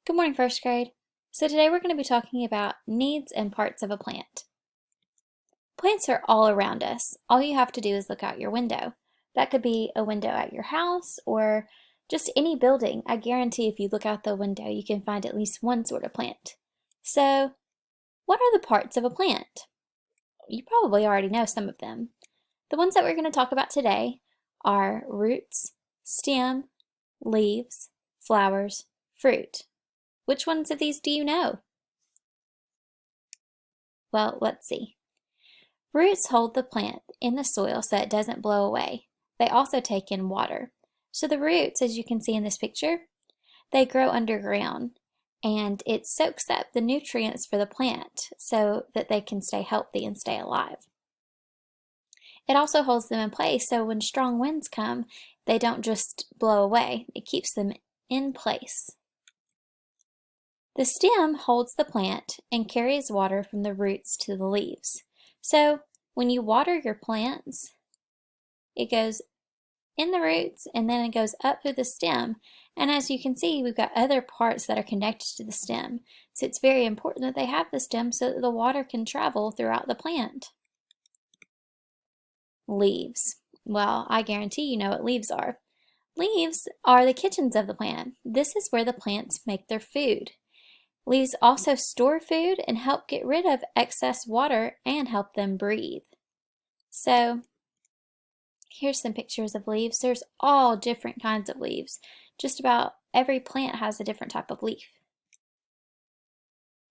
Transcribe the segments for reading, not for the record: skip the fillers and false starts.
Good morning, first grade. So today we're going to be talking about needs and parts of a plant. Plants are all around us. All you have to do is look out your window. That could be a window at your house or just any building. I guarantee if you look out the window, you can find at least one sort of plant. So, what are the parts of a plant? You probably already know some of them. The ones that we're going to talk about today are roots, stem, leaves, flowers, fruit. Which ones of these do you know? Well, let's see. Roots hold the plant in the soil so it doesn't blow away. They also take in water. So the roots, as you can see in this picture, they grow underground and it soaks up the nutrients for the plant so that they can stay healthy and stay alive. It also holds them in place so when strong winds come, they don't just blow away. It keeps them in place. The stem holds the plant and carries water from the roots to the leaves. So when you water your plants, it goes in the roots and then it goes up through the stem. And as you can see, we've got other parts that are connected to the stem. So it's very important that they have the stem so that the water can travel throughout the plant. Leaves. Well, I guarantee you know what leaves are. Leaves are the kitchens of the plant. This is where the plants make their food. Leaves also store food and help get rid of excess water and help them breathe. So here's some pictures of leaves. There's all different kinds of leaves. Just about every plant has a different type of leaf.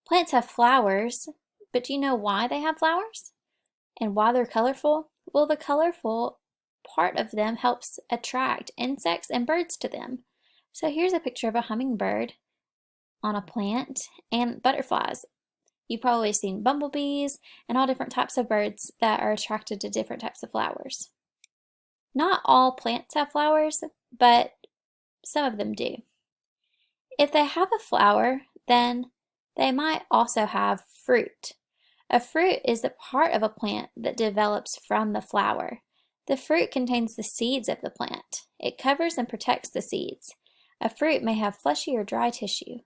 Plants have flowers, but do you know why they have flowers? And why they're colorful? Well, the colorful part of them helps attract insects and birds to them. So here's a picture of a hummingbird on a plant and butterflies. You've probably seen bumblebees and all different types of birds that are attracted to different types of flowers. Not all plants have flowers, but some of them do. If they have a flower, then they might also have fruit. A fruit is the part of a plant that develops from the flower. The fruit contains the seeds of the plant. It covers and protects the seeds. A fruit may have fleshy or dry tissue.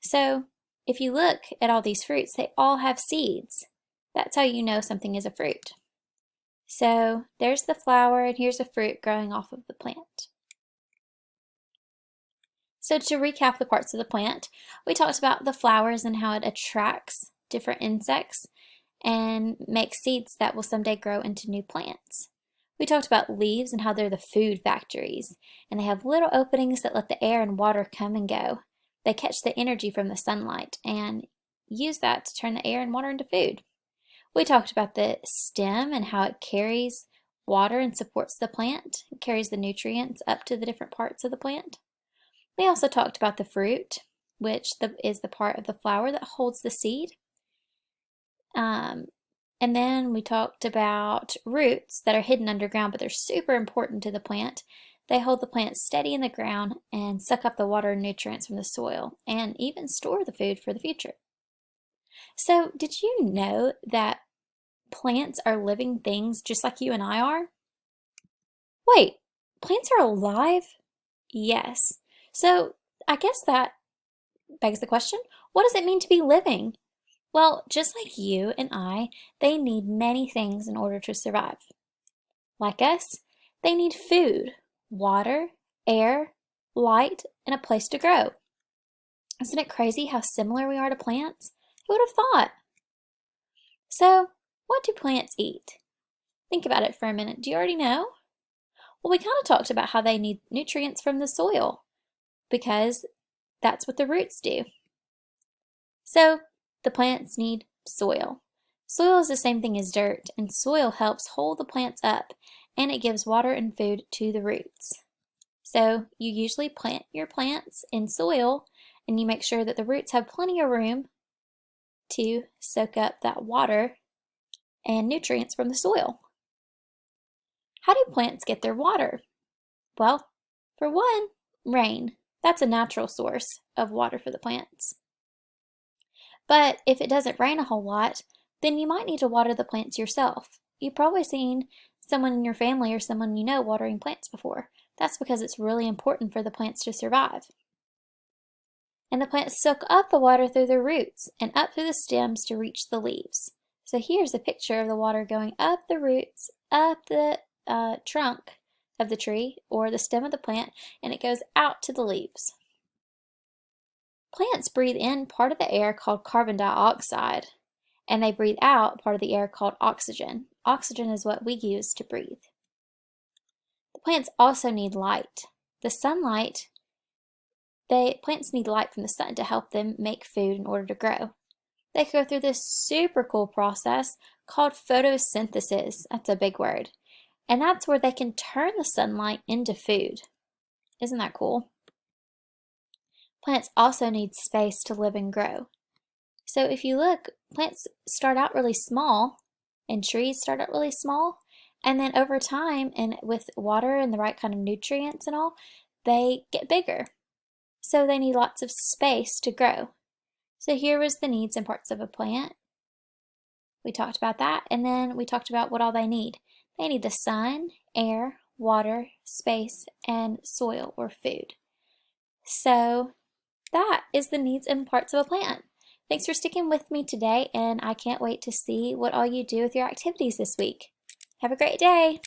So, if you look at all these fruits, they all have seeds. That's how you know something is a fruit. So, there's the flower and here's a fruit growing off of the plant. So, to recap the parts of the plant, we talked about the flowers and how it attracts different insects and makes seeds that will someday grow into new plants. We talked about leaves and how they're the food factories, and they have little openings that let the air and water come and go. They catch the energy from the sunlight and use that to turn the air and water into food. We talked about the stem and how it carries water and supports the plant. It carries the nutrients up to the different parts of the plant. We also talked about the fruit, which is the part of the flower that holds the seed. And then we talked about roots that are hidden underground, but they're super important to the plant. They hold the plant steady in the ground and suck up the water and nutrients from the soil and even store the food for the future. So, did you know that plants are living things just like you and I are? Wait, plants are alive? Yes. So, I guess that begs the question, what does it mean to be living? Well, just like you and I, they need many things in order to survive. Like us, they need food, water, air, light, and a place to grow. Isn't it crazy how similar we are to plants? Who would have thought? So, what do plants eat? Think about it for a minute. Do you already know? Well, we kind of talked about how they need nutrients from the soil because that's what the roots do. So, the plants need soil. Soil is the same thing as dirt, and soil helps hold the plants up, and it gives water and food to the roots. So you usually plant your plants in soil, and you make sure that the roots have plenty of room to soak up that water and nutrients from the soil. How do plants get their water? Well, for one, rain. That's a natural source of water for the plants. But if it doesn't rain a whole lot, then you might need to water the plants yourself. You've probably seen someone in your family or someone you know watering plants before. That's because it's really important for the plants to survive. And the plants soak up the water through the roots and up through the stems to reach the leaves. So here's a picture of the water going up the roots, up the trunk of the tree or the stem of the plant, and it goes out to the leaves. Plants breathe in part of the air called carbon dioxide, and they breathe out part of the air called oxygen. Oxygen is what we use to breathe. The plants also need light. The sunlight, plants need light from the sun to help them make food in order to grow. They go through this super cool process called photosynthesis. That's a big word. And that's where they can turn the sunlight into food. Isn't that cool? Plants also need space to live and grow. So if you look, plants start out really small, and trees start out really small, and then over time, and with water and the right kind of nutrients and all, they get bigger. So they need lots of space to grow. So here was the needs and parts of a plant. We talked about that, and then we talked about what all they need. They need the sun, air, water, space, and soil or food. So that is the needs and parts of a plant. Thanks for sticking with me today, and I can't wait to see what all you do with your activities this week. Have a great day!